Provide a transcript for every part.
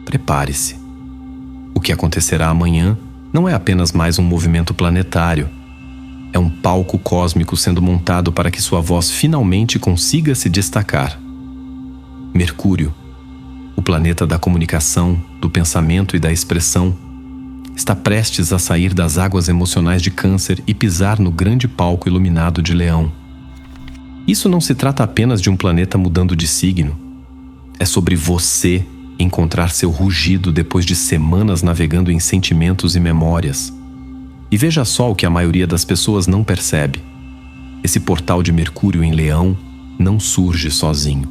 Prepare-se. O que acontecerá amanhã não é apenas mais um movimento planetário. É um palco cósmico sendo montado para que sua voz finalmente consiga se destacar. Mercúrio, o planeta da comunicação, do pensamento e da expressão, está prestes a sair das águas emocionais de Câncer e pisar no grande palco iluminado de Leão. Isso não se trata apenas de um planeta mudando de signo. É sobre você encontrar seu rugido depois de semanas navegando em sentimentos e memórias. E veja só o que a maioria das pessoas não percebe. Esse portal de Mercúrio em Leão não surge sozinho.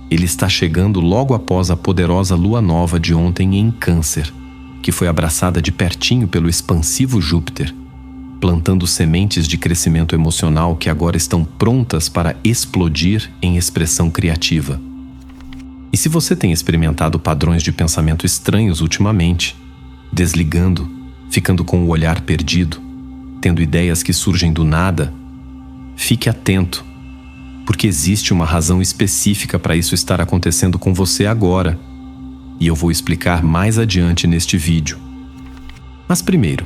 Ele está chegando logo após a poderosa lua nova de ontem em Câncer, que foi abraçada de pertinho pelo expansivo Júpiter, plantando sementes de crescimento emocional que agora estão prontas para explodir em expressão criativa. E se você tem experimentado padrões de pensamento estranhos ultimamente, desligando, ficando com o olhar perdido, tendo ideias que surgem do nada, fique atento, porque existe uma razão específica para isso estar acontecendo com você agora, e eu vou explicar mais adiante neste vídeo. Mas primeiro,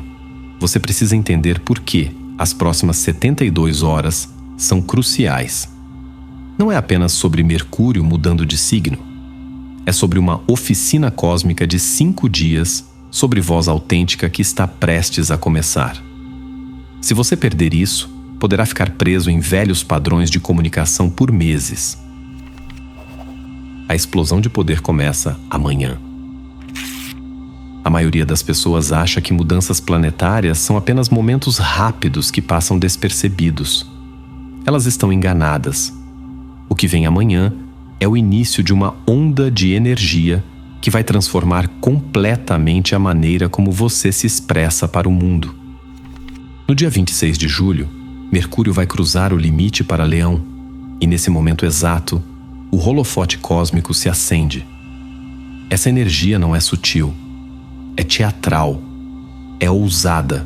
você precisa entender por que as próximas 72 horas são cruciais. Não é apenas sobre Mercúrio mudando de signo. É sobre uma oficina cósmica de 5 dias sobre voz autêntica que está prestes a começar. Se você perder isso, poderá ficar preso em velhos padrões de comunicação por meses. A explosão de poder começa amanhã. A maioria das pessoas acha que mudanças planetárias são apenas momentos rápidos que passam despercebidos. Elas estão enganadas. O que vem amanhã é o início de uma onda de energia que vai transformar completamente a maneira como você se expressa para o mundo. No dia 26 de julho, Mercúrio vai cruzar o limite para Leão, e nesse momento exato, o holofote cósmico se acende. Essa energia não é sutil, é teatral, é ousada.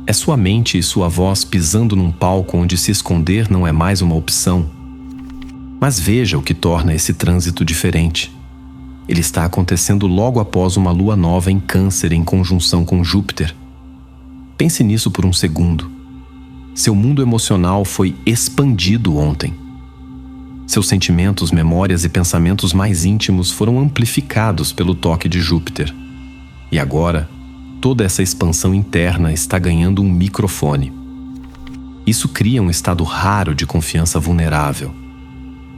É sua mente e sua voz pisando num palco onde se esconder não é mais uma opção. Mas veja o que torna esse trânsito diferente. Ele está acontecendo logo após uma lua nova em Câncer em conjunção com Júpiter. Pense nisso por um segundo. Seu mundo emocional foi expandido ontem. Seus sentimentos, memórias e pensamentos mais íntimos foram amplificados pelo toque de Júpiter. E agora, toda essa expansão interna está ganhando um microfone. Isso cria um estado raro de confiança vulnerável.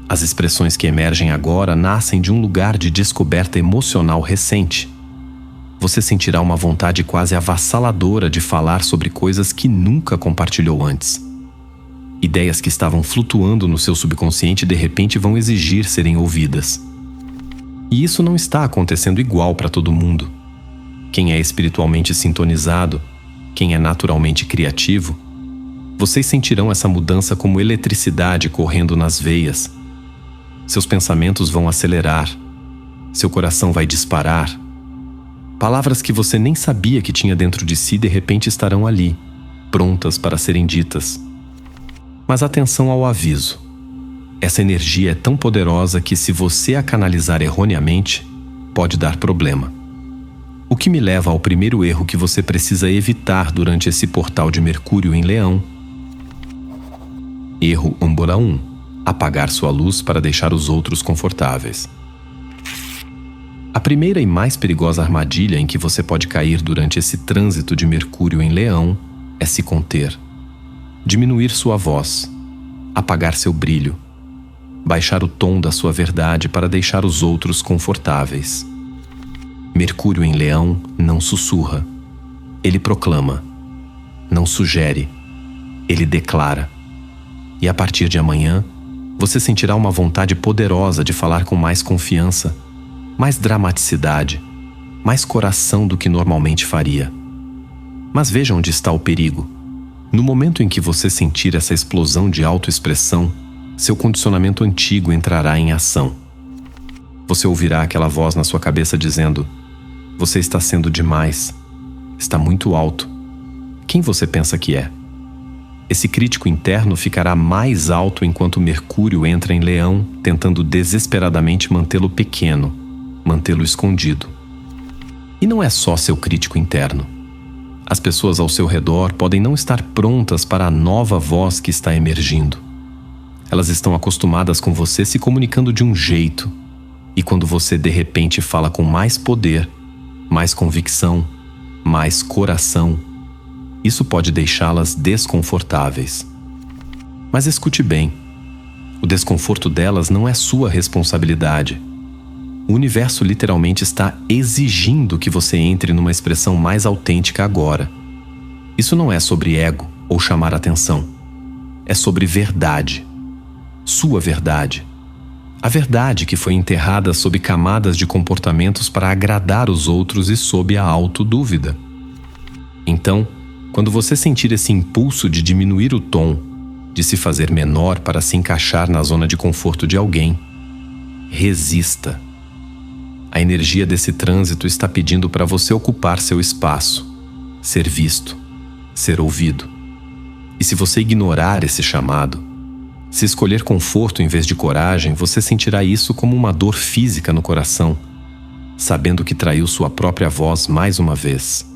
As expressões que emergem agora nascem de um lugar de descoberta emocional recente. Você sentirá uma vontade quase avassaladora de falar sobre coisas que nunca compartilhou antes. Ideias que estavam flutuando no seu subconsciente de repente vão exigir serem ouvidas. E isso não está acontecendo igual para todo mundo. Quem é espiritualmente sintonizado, quem é naturalmente criativo, vocês sentirão essa mudança como eletricidade correndo nas veias. Seus pensamentos vão acelerar, seu coração vai disparar. Palavras que você nem sabia que tinha dentro de si de repente estarão ali, prontas para serem ditas. Mas atenção ao aviso. Essa energia é tão poderosa que se você a canalizar erroneamente, pode dar problema. O que me leva ao primeiro erro que você precisa evitar durante esse portal de Mercúrio em Leão. Erro âmbora 1. Apagar sua luz para deixar os outros confortáveis. A primeira e mais perigosa armadilha em que você pode cair durante esse trânsito de Mercúrio em Leão é se conter. Diminuir sua voz, apagar seu brilho, baixar o tom da sua verdade para deixar os outros confortáveis. Mercúrio em Leão não sussurra, ele proclama. Não sugere, ele declara. E a partir de amanhã, você sentirá uma vontade poderosa de falar com mais confiança, mais dramaticidade, mais coração do que normalmente faria. Mas veja onde está o perigo. No momento em que você sentir essa explosão de autoexpressão, seu condicionamento antigo entrará em ação. Você ouvirá aquela voz na sua cabeça dizendo: você está sendo demais, está muito alto. Quem você pensa que é? Esse crítico interno ficará mais alto enquanto Mercúrio entra em Leão, tentando desesperadamente mantê-lo pequeno, mantê-lo escondido. E não é só seu crítico interno. As pessoas ao seu redor podem não estar prontas para a nova voz que está emergindo. Elas estão acostumadas com você se comunicando de um jeito, e quando você de repente fala com mais poder, mais convicção, mais coração, isso pode deixá-las desconfortáveis. Mas escute bem, o desconforto delas não é sua responsabilidade. O universo literalmente está exigindo que você entre numa expressão mais autêntica agora. Isso não é sobre ego ou chamar atenção. É sobre verdade. Sua verdade. A verdade que foi enterrada sob camadas de comportamentos para agradar os outros e sob a autodúvida. Então, quando você sentir esse impulso de diminuir o tom, de se fazer menor para se encaixar na zona de conforto de alguém, resista. A energia desse trânsito está pedindo para você ocupar seu espaço, ser visto, ser ouvido. E se você ignorar esse chamado, se escolher conforto em vez de coragem, você sentirá isso como uma dor física no coração, sabendo que traiu sua própria voz mais uma vez.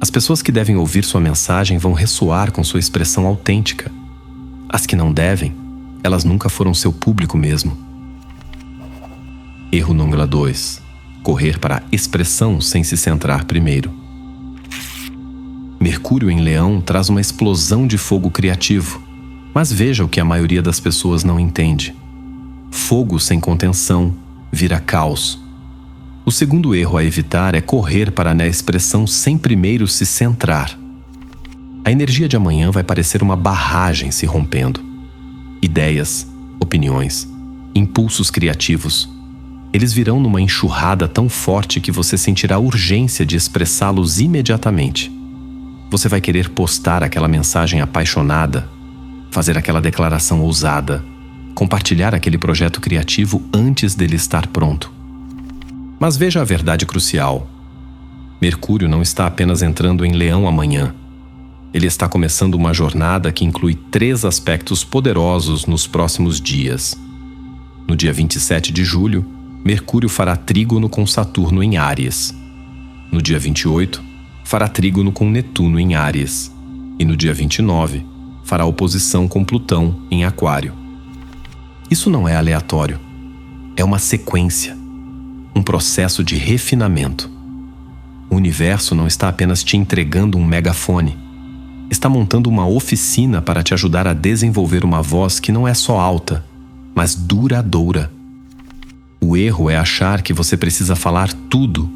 As pessoas que devem ouvir sua mensagem vão ressoar com sua expressão autêntica. As que não devem, elas nunca foram seu público mesmo. Erro número 2. Correr para a expressão sem se centrar primeiro. Mercúrio em Leão traz uma explosão de fogo criativo, mas veja o que a maioria das pessoas não entende. Fogo sem contenção vira caos. O segundo erro a evitar é correr para a expressão sem primeiro se centrar. A energia de amanhã vai parecer uma barragem se rompendo. Ideias, opiniões, impulsos criativos. Eles virão numa enxurrada tão forte que você sentirá a urgência de expressá-los imediatamente. Você vai querer postar aquela mensagem apaixonada, fazer aquela declaração ousada, compartilhar aquele projeto criativo antes dele estar pronto. Mas veja a verdade crucial. Mercúrio não está apenas entrando em Leão amanhã. Ele está começando uma jornada que inclui 3 aspectos poderosos nos próximos dias. No dia 27 de julho, Mercúrio fará trígono com Saturno em Áries. No dia 28, fará trígono com Netuno em Áries. E no dia 29, fará oposição com Plutão em Aquário. Isso não é aleatório. É uma sequência. Um processo de refinamento. O universo não está apenas te entregando um megafone. Está montando uma oficina para te ajudar a desenvolver uma voz que não é só alta, mas duradoura. O erro é achar que você precisa falar tudo,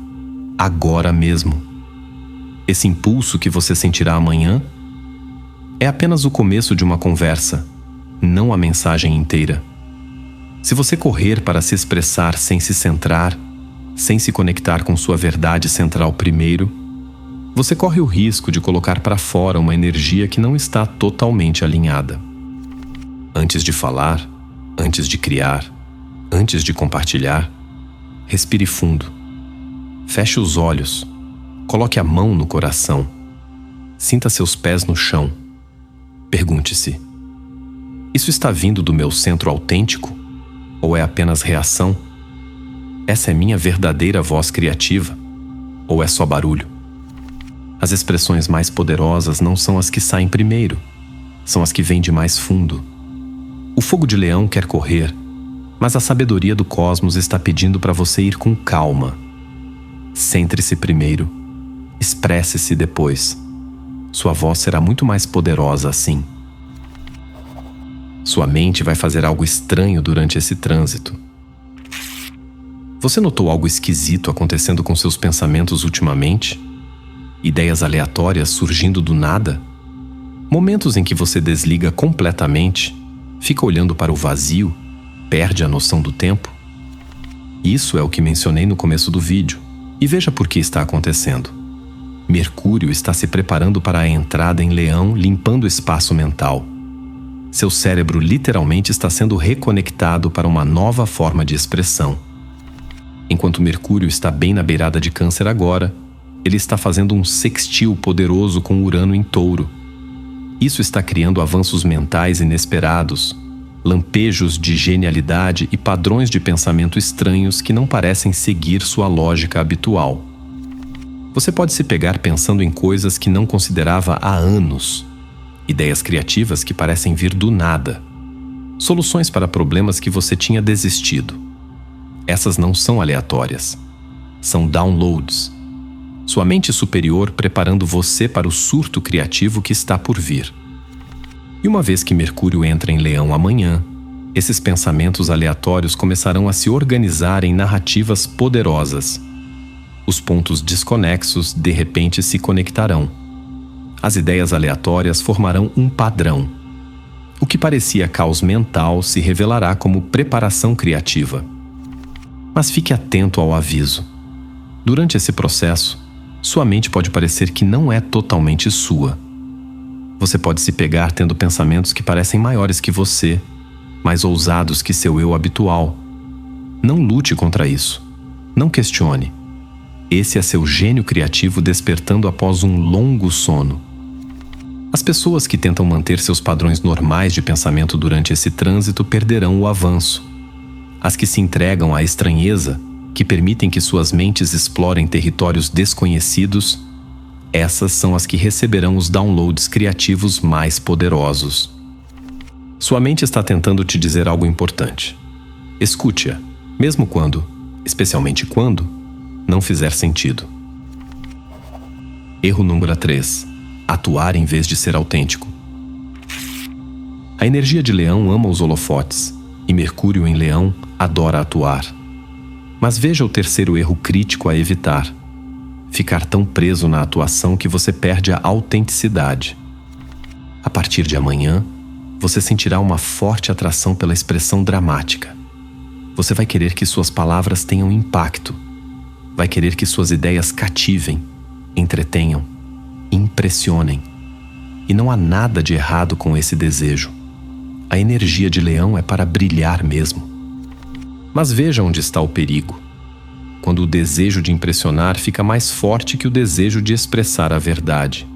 agora mesmo. Esse impulso que você sentirá amanhã é apenas o começo de uma conversa, não a mensagem inteira. Se você correr para se expressar sem se centrar, sem se conectar com sua verdade central primeiro, você corre o risco de colocar para fora uma energia que não está totalmente alinhada. Antes de falar, antes de criar, antes de compartilhar, respire fundo. Feche os olhos. Coloque a mão no coração. Sinta seus pés no chão. Pergunte-se: isso está vindo do meu centro autêntico? Ou é apenas reação? Essa é minha verdadeira voz criativa? Ou é só barulho? As expressões mais poderosas não são as que saem primeiro, são as que vêm de mais fundo. O fogo de Leão quer correr, mas a sabedoria do cosmos está pedindo para você ir com calma. Centre-se primeiro, expresse-se depois. Sua voz será muito mais poderosa assim. Sua mente vai fazer algo estranho durante esse trânsito. Você notou algo esquisito acontecendo com seus pensamentos ultimamente? Ideias aleatórias surgindo do nada? Momentos em que você desliga completamente, fica olhando para o vazio, perde a noção do tempo? Isso é o que mencionei no começo do vídeo, e veja por que está acontecendo. Mercúrio está se preparando para a entrada em Leão, limpando o espaço mental. Seu cérebro literalmente está sendo reconectado para uma nova forma de expressão. Enquanto Mercúrio está bem na beirada de Câncer agora, ele está fazendo um sextil poderoso com Urano em Touro. Isso está criando avanços mentais inesperados, lampejos de genialidade e padrões de pensamento estranhos que não parecem seguir sua lógica habitual. Você pode se pegar pensando em coisas que não considerava há anos, ideias criativas que parecem vir do nada, soluções para problemas que você tinha desistido. Essas não são aleatórias, são downloads. Sua mente superior preparando você para o surto criativo que está por vir. E uma vez que Mercúrio entra em Leão amanhã, esses pensamentos aleatórios começarão a se organizar em narrativas poderosas. Os pontos desconexos de repente se conectarão. As ideias aleatórias formarão um padrão. O que parecia caos mental se revelará como preparação criativa. Mas fique atento ao aviso. Durante esse processo, sua mente pode parecer que não é totalmente sua. Você pode se pegar tendo pensamentos que parecem maiores que você, mais ousados que seu eu habitual. Não lute contra isso. Não questione. Esse é seu gênio criativo despertando após um longo sono. As pessoas que tentam manter seus padrões normais de pensamento durante esse trânsito perderão o avanço. As que se entregam à estranheza, que permitem que suas mentes explorem territórios desconhecidos, essas são as que receberão os downloads criativos mais poderosos. Sua mente está tentando te dizer algo importante. Escute-a, mesmo quando, especialmente quando, não fizer sentido. Erro número 3. Atuar em vez de ser autêntico. A energia de Leão ama os holofotes, e Mercúrio em Leão adora atuar. Mas veja o terceiro erro crítico a evitar: ficar tão preso na atuação que você perde a autenticidade. A partir de amanhã, você sentirá uma forte atração pela expressão dramática. Você vai querer que suas palavras tenham impacto. Vai querer que suas ideias cativem, entretenham, impressionem. E não há nada de errado com esse desejo. A energia de Leão é para brilhar mesmo. Mas veja onde está o perigo. Quando o desejo de impressionar fica mais forte que o desejo de expressar a verdade.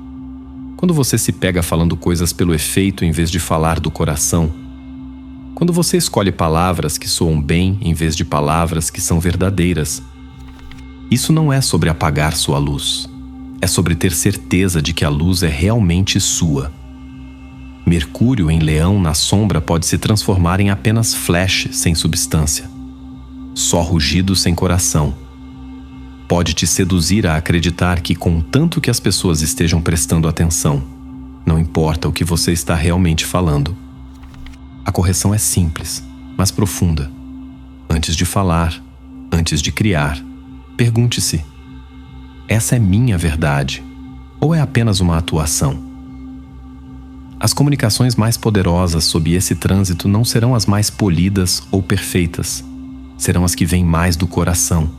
Quando você se pega falando coisas pelo efeito em vez de falar do coração. Quando você escolhe palavras que soam bem em vez de palavras que são verdadeiras. Isso não é sobre apagar sua luz. É sobre ter certeza de que a luz é realmente sua. Mercúrio em Leão na sombra pode se transformar em apenas flash sem substância. Só rugido sem coração. Pode te seduzir a acreditar que, contanto que as pessoas estejam prestando atenção, não importa o que você está realmente falando. A correção é simples, mas profunda. Antes de falar, antes de criar, pergunte-se: essa é minha verdade ou é apenas uma atuação? As comunicações mais poderosas sob esse trânsito não serão as mais polidas ou perfeitas. Serão as que vêm mais do coração.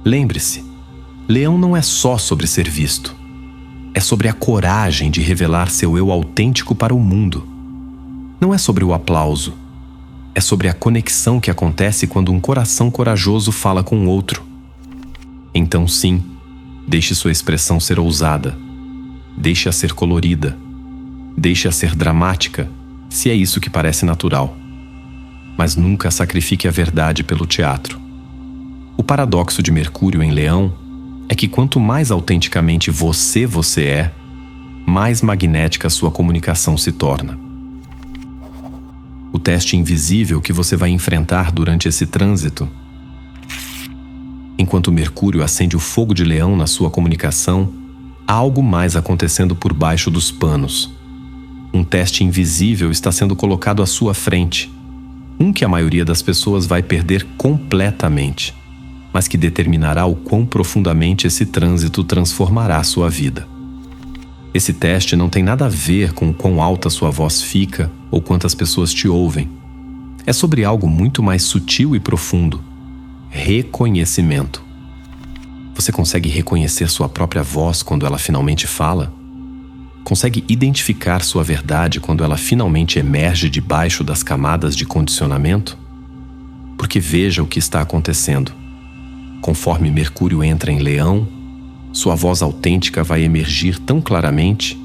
Lembre-se, Leão não é só sobre ser visto. É sobre a coragem de revelar seu eu autêntico para o mundo. Não é sobre o aplauso. É sobre a conexão que acontece quando um coração corajoso fala com outro. Então sim, deixe sua expressão ser ousada. Deixe-a ser colorida. Deixe-a ser dramática, se é isso que parece natural. Mas nunca sacrifique a verdade pelo teatro. O paradoxo de Mercúrio em Leão é que quanto mais autenticamente você é, mais magnética sua comunicação se torna. O teste invisível que você vai enfrentar durante esse trânsito. Enquanto Mercúrio acende o fogo de Leão na sua comunicação, há algo mais acontecendo por baixo dos panos. Um teste invisível está sendo colocado à sua frente. Um que a maioria das pessoas vai perder completamente, mas que determinará o quão profundamente esse trânsito transformará sua vida. Esse teste não tem nada a ver com o quão alta sua voz fica ou quantas pessoas te ouvem. É sobre algo muito mais sutil e profundo: reconhecimento. Você consegue reconhecer sua própria voz quando ela finalmente fala? Consegue identificar sua verdade quando ela finalmente emerge debaixo das camadas de condicionamento? Porque veja o que está acontecendo. Conforme Mercúrio entra em Leão, sua voz autêntica vai emergir tão claramente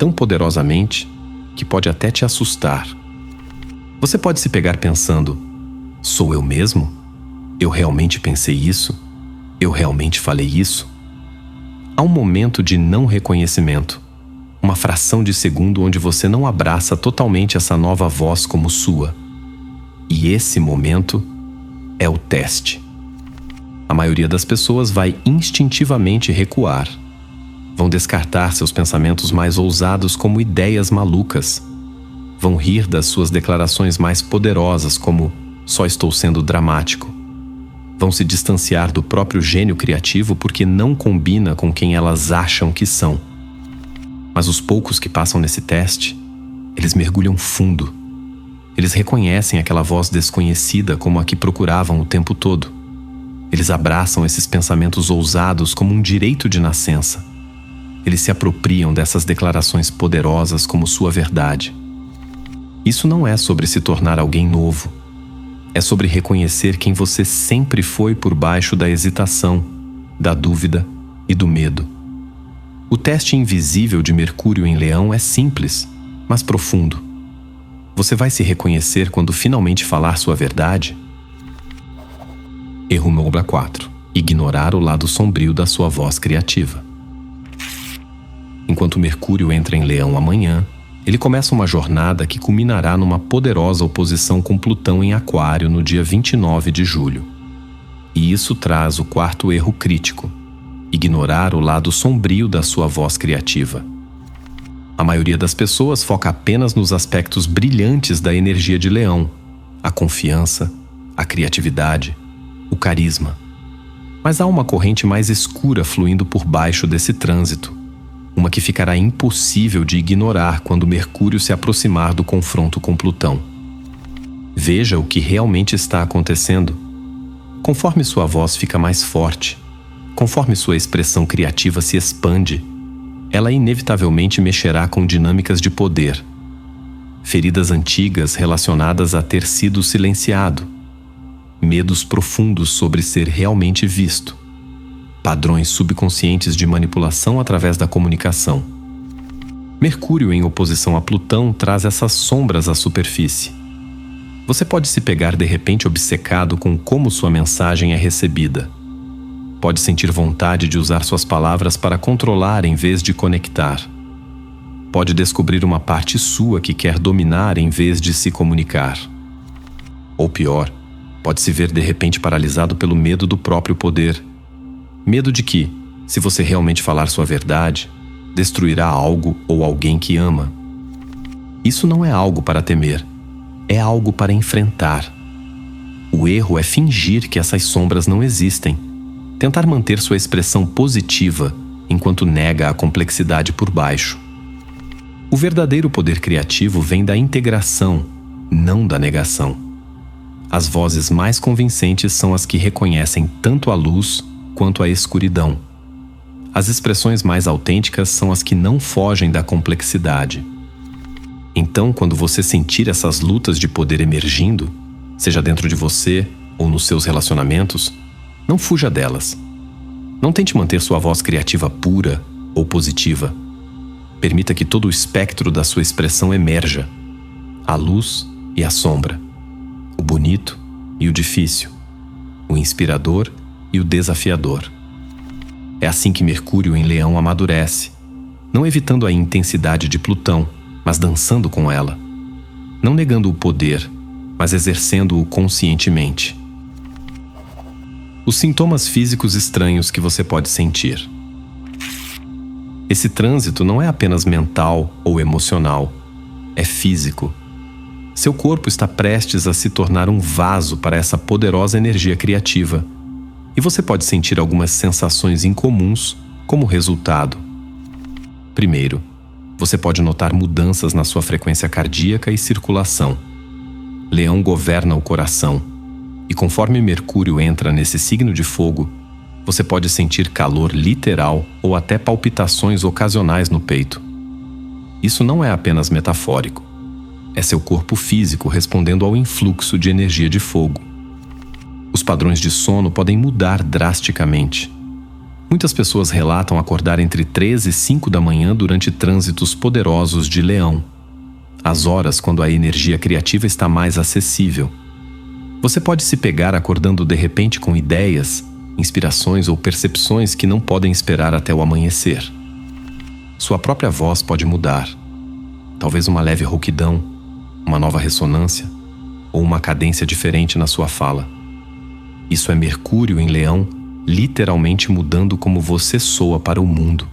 tão poderosamente que pode até te assustar. Você pode se pegar pensando: sou eu mesmo? Eu realmente pensei isso? Eu realmente falei isso? Há um momento de não reconhecimento, uma fração de segundo onde você não abraça totalmente essa nova voz como sua. E esse momento é o teste. A maioria das pessoas vai instintivamente recuar. Vão descartar seus pensamentos mais ousados como ideias malucas. Vão rir das suas declarações mais poderosas como só estou sendo dramático. Vão se distanciar do próprio gênio criativo porque não combina com quem elas acham que são. Mas os poucos que passam nesse teste, eles mergulham fundo. Eles reconhecem aquela voz desconhecida como a que procuravam o tempo todo. Eles abraçam esses pensamentos ousados como um direito de nascença. Eles se apropriam dessas declarações poderosas como sua verdade. Isso não é sobre se tornar alguém novo. É sobre reconhecer quem você sempre foi por baixo da hesitação, da dúvida e do medo. O teste invisível de Mercúrio em Leão é simples, mas profundo. Você vai se reconhecer quando finalmente falar sua verdade? Erro número 4. Ignorar o lado sombrio da sua voz criativa. Enquanto Mercúrio entra em Leão amanhã, ele começa uma jornada que culminará numa poderosa oposição com Plutão em Aquário no dia 29 de julho. E isso traz o quarto erro crítico: ignorar o lado sombrio da sua voz criativa. A maioria das pessoas foca apenas nos aspectos brilhantes da energia de Leão: a confiança, a criatividade, o carisma. Mas há uma corrente mais escura fluindo por baixo desse trânsito, uma que ficará impossível de ignorar quando Mercúrio se aproximar do confronto com Plutão. Veja o que realmente está acontecendo. Conforme sua voz fica mais forte, conforme sua expressão criativa se expande, ela inevitavelmente mexerá com dinâmicas de poder. Feridas antigas relacionadas a ter sido silenciado, medos profundos sobre ser realmente visto, padrões subconscientes de manipulação através da comunicação. Mercúrio em oposição a Plutão traz essas sombras à superfície. Você pode se pegar de repente obcecado com como sua mensagem é recebida. Pode sentir vontade de usar suas palavras para controlar em vez de conectar. Pode descobrir uma parte sua que quer dominar em vez de se comunicar. Ou pior, pode se ver de repente paralisado pelo medo do próprio poder. Medo de que, se você realmente falar sua verdade, destruirá algo ou alguém que ama. Isso não é algo para temer, é algo para enfrentar. O erro é fingir que essas sombras não existem, tentar manter sua expressão positiva enquanto nega a complexidade por baixo. O verdadeiro poder criativo vem da integração, não da negação. As vozes mais convincentes são as que reconhecem tanto a luz quanto a escuridão. As expressões mais autênticas são as que não fogem da complexidade. Então, quando você sentir essas lutas de poder emergindo, seja dentro de você ou nos seus relacionamentos, não fuja delas. Não tente manter sua voz criativa pura ou positiva. Permita que todo o espectro da sua expressão emerja: a luz e a sombra, o bonito e o difícil, o inspirador e o desafiador. É assim que Mercúrio em Leão amadurece, não evitando a intensidade de Plutão, mas dançando com ela. Não negando o poder, mas exercendo-o conscientemente. Os sintomas físicos estranhos que você pode sentir. Esse trânsito não é apenas mental ou emocional, é físico. Seu corpo está prestes a se tornar um vaso para essa poderosa energia criativa, e você pode sentir algumas sensações incomuns como resultado. Primeiro, você pode notar mudanças na sua frequência cardíaca e circulação. Leão governa o coração, e conforme Mercúrio entra nesse signo de fogo, você pode sentir calor literal ou até palpitações ocasionais no peito. Isso não é apenas metafórico. É seu corpo físico respondendo ao influxo de energia de fogo. Os padrões de sono podem mudar drasticamente. Muitas pessoas relatam acordar entre 3 e 5 da manhã durante trânsitos poderosos de Leão, as horas quando a energia criativa está mais acessível. Você pode se pegar acordando de repente com ideias, inspirações ou percepções que não podem esperar até o amanhecer. Sua própria voz pode mudar. Talvez uma leve rouquidão, uma nova ressonância ou uma cadência diferente na sua fala. Isso é Mercúrio em Leão, literalmente mudando como você soa para o mundo.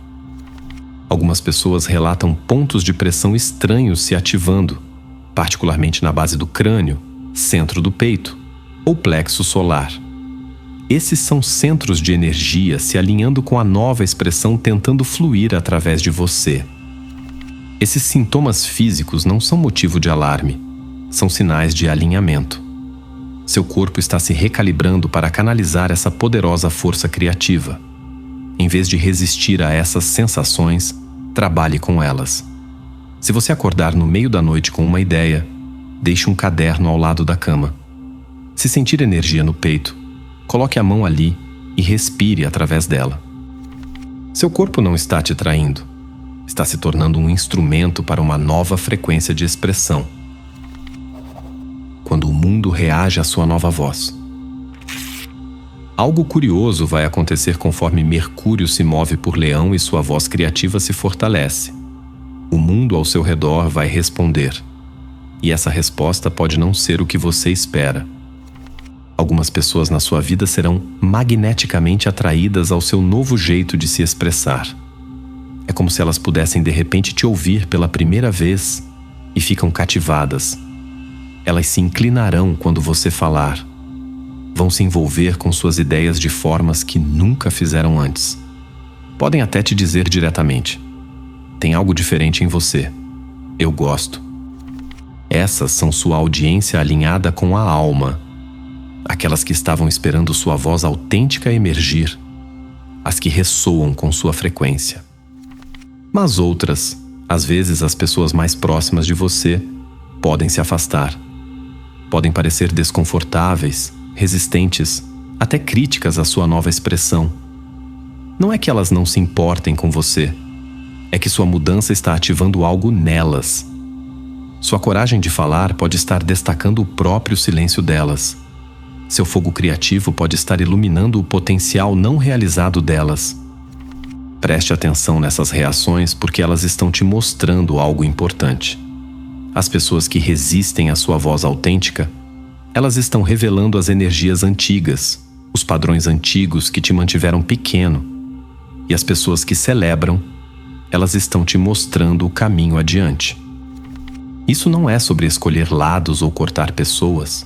Algumas pessoas relatam pontos de pressão estranhos se ativando, particularmente na base do crânio, centro do peito ou plexo solar. Esses são centros de energia se alinhando com a nova expressão tentando fluir através de você. Esses sintomas físicos não são motivo de alarme, são sinais de alinhamento. Seu corpo está se recalibrando para canalizar essa poderosa força criativa. Em vez de resistir a essas sensações, trabalhe com elas. Se você acordar no meio da noite com uma ideia, deixe um caderno ao lado da cama. Se sentir energia no peito, coloque a mão ali e respire através dela. Seu corpo não está te traindo. Está se tornando um instrumento para uma nova frequência de expressão. Quando o mundo reage à sua nova voz. Algo curioso vai acontecer conforme Mercúrio se move por Leão e sua voz criativa se fortalece. O mundo ao seu redor vai responder. E essa resposta pode não ser o que você espera. Algumas pessoas na sua vida serão magneticamente atraídas ao seu novo jeito de se expressar. É como se elas pudessem de repente te ouvir pela primeira vez e ficam cativadas. Elas se inclinarão quando você falar. Vão se envolver com suas ideias de formas que nunca fizeram antes. Podem até te dizer diretamente: tem algo diferente em você. Eu gosto. Essas são sua audiência alinhada com a alma. Aquelas que estavam esperando sua voz autêntica emergir. As que ressoam com sua frequência. Mas outras, às vezes as pessoas mais próximas de você, podem se afastar. Podem parecer desconfortáveis, resistentes, até críticas à sua nova expressão. Não é que elas não se importem com você, é que sua mudança está ativando algo nelas. Sua coragem de falar pode estar destacando o próprio silêncio delas. Seu fogo criativo pode estar iluminando o potencial não realizado delas. Preste atenção nessas reações porque elas estão te mostrando algo importante. As pessoas que resistem à sua voz autêntica, elas estão revelando as energias antigas, os padrões antigos que te mantiveram pequeno. E as pessoas que celebram, elas estão te mostrando o caminho adiante. Isso não é sobre escolher lados ou cortar pessoas.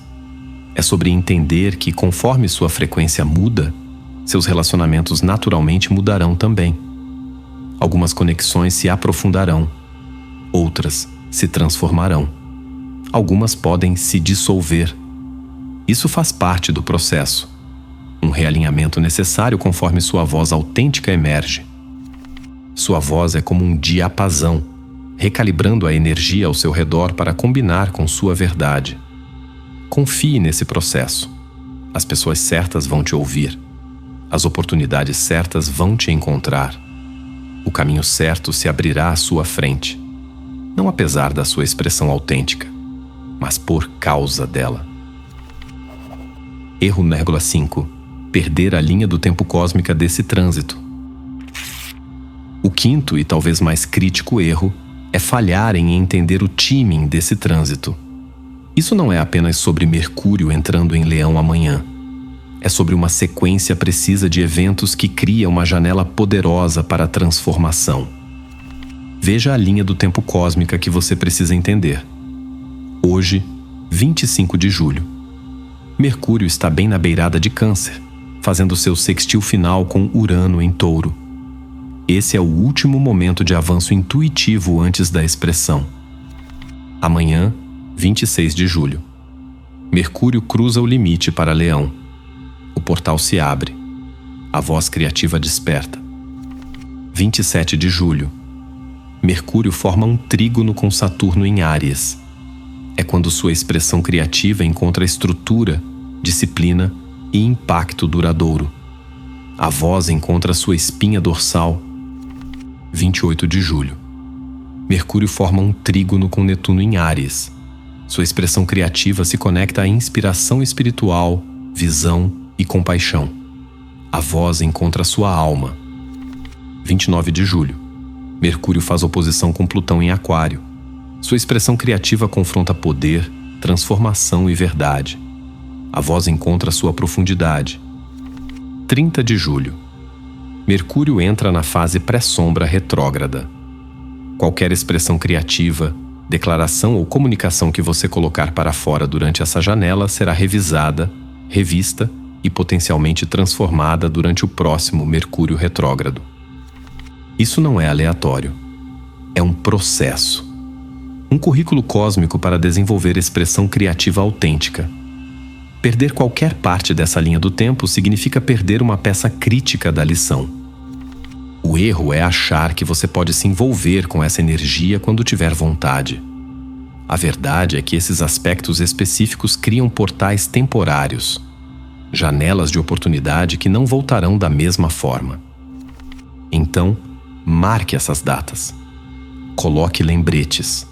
É sobre entender que, conforme sua frequência muda, seus relacionamentos naturalmente mudarão também. Algumas conexões se aprofundarão, outras se transformarão. Algumas podem se dissolver. Isso faz parte do processo. Um realinhamento necessário conforme sua voz autêntica emerge. Sua voz é como um diapasão, recalibrando a energia ao seu redor para combinar com sua verdade. Confie nesse processo. As pessoas certas vão te ouvir. As oportunidades certas vão te encontrar. O caminho certo se abrirá à sua frente. Não apesar da sua expressão autêntica, mas por causa dela. Erro 5. Perder a linha do tempo cósmica desse trânsito. O quinto e talvez mais crítico erro é falhar em entender o timing desse trânsito. Isso não é apenas sobre Mercúrio entrando em Leão amanhã. É sobre uma sequência precisa de eventos que cria uma janela poderosa para a transformação. Veja a linha do tempo cósmica que você precisa entender. Hoje, 25 de julho. Mercúrio está bem na beirada de Câncer, fazendo seu sextil final com Urano em Touro. Esse é o último momento de avanço intuitivo antes da expressão. Amanhã, 26 de julho. Mercúrio cruza o limite para Leão. O portal se abre. A voz criativa desperta. 27 de julho. Mercúrio forma um trígono com Saturno em Áries. É quando sua expressão criativa encontra estrutura, disciplina e impacto duradouro. A voz encontra sua espinha dorsal. 28 de julho. Mercúrio forma um trígono com Netuno em Áries. Sua expressão criativa se conecta à inspiração espiritual, visão e compaixão. A voz encontra sua alma. 29 de julho. Mercúrio faz oposição com Plutão em Aquário. Sua expressão criativa confronta poder, transformação e verdade. A voz encontra sua profundidade. 30 de julho. Mercúrio entra na fase pré-sombra retrógrada. Qualquer expressão criativa, declaração ou comunicação que você colocar para fora durante essa janela será revisada, revista e potencialmente transformada durante o próximo Mercúrio retrógrado. Isso não é aleatório. É um processo. Um currículo cósmico para desenvolver expressão criativa autêntica. Perder qualquer parte dessa linha do tempo significa perder uma peça crítica da lição. O erro é achar que você pode se envolver com essa energia quando tiver vontade. A verdade é que esses aspectos específicos criam portais temporários, janelas de oportunidade que não voltarão da mesma forma. Então, marque essas datas. Coloque lembretes.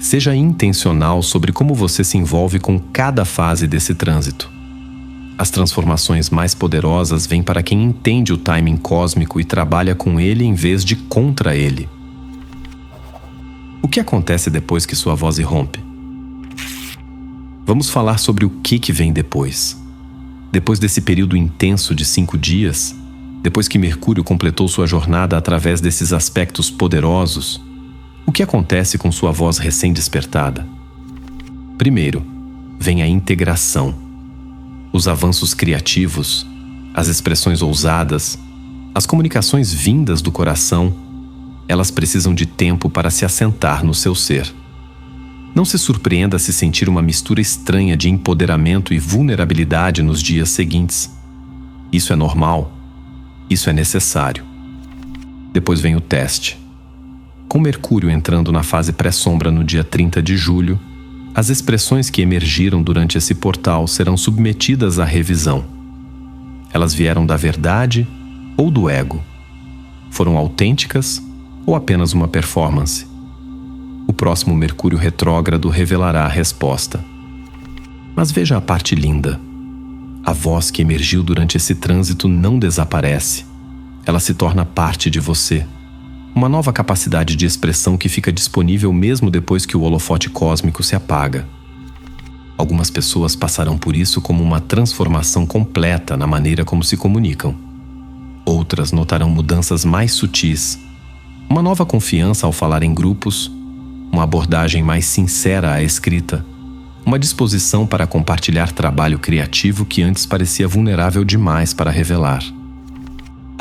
Seja intencional sobre como você se envolve com cada fase desse trânsito. As transformações mais poderosas vêm para quem entende o timing cósmico e trabalha com ele em vez de contra ele. O que acontece depois que sua voz irrompe? Vamos falar sobre o que vem depois. Depois desse período intenso de 5 dias, depois que Mercúrio completou sua jornada através desses aspectos poderosos, o que acontece com sua voz recém-despertada? Primeiro, vem a integração. Os avanços criativos, as expressões ousadas, as comunicações vindas do coração, elas precisam de tempo para se assentar no seu ser. Não se surpreenda se sentir uma mistura estranha de empoderamento e vulnerabilidade nos dias seguintes. Isso é normal. Isso é necessário. Depois vem o teste. Com Mercúrio entrando na fase pré-sombra no dia 30 de julho, as expressões que emergiram durante esse portal serão submetidas à revisão. Elas vieram da verdade ou do ego? Foram autênticas ou apenas uma performance? O próximo Mercúrio retrógrado revelará a resposta. Mas veja a parte linda. A voz que emergiu durante esse trânsito não desaparece. Ela se torna parte de você. Uma nova capacidade de expressão que fica disponível mesmo depois que o holofote cósmico se apaga. Algumas pessoas passarão por isso como uma transformação completa na maneira como se comunicam. Outras notarão mudanças mais sutis, uma nova confiança ao falar em grupos, uma abordagem mais sincera à escrita, uma disposição para compartilhar trabalho criativo que antes parecia vulnerável demais para revelar.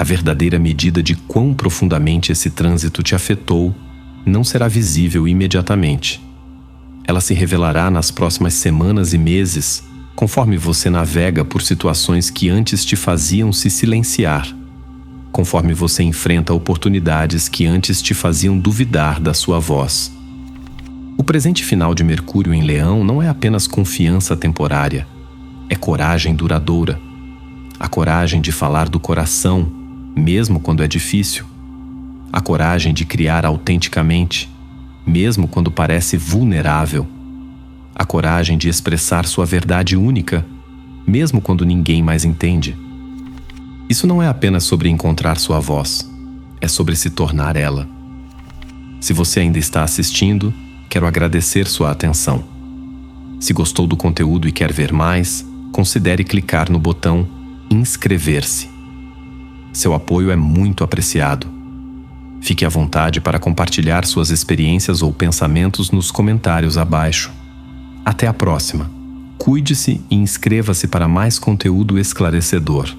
A verdadeira medida de quão profundamente esse trânsito te afetou não será visível imediatamente. Ela se revelará nas próximas semanas e meses, conforme você navega por situações que antes te faziam se silenciar, conforme você enfrenta oportunidades que antes te faziam duvidar da sua voz. O presente final de Mercúrio em Leão não é apenas confiança temporária, é coragem duradoura. A coragem de falar do coração, mesmo quando é difícil. A coragem de criar autenticamente, mesmo quando parece vulnerável. A coragem de expressar sua verdade única, mesmo quando ninguém mais entende. Isso não é apenas sobre encontrar sua voz, é sobre se tornar ela. Se você ainda está assistindo, quero agradecer sua atenção. Se gostou do conteúdo e quer ver mais, considere clicar no botão inscrever-se. Seu apoio é muito apreciado. Fique à vontade para compartilhar suas experiências ou pensamentos nos comentários abaixo. Até a próxima. Cuide-se e inscreva-se para mais conteúdo esclarecedor.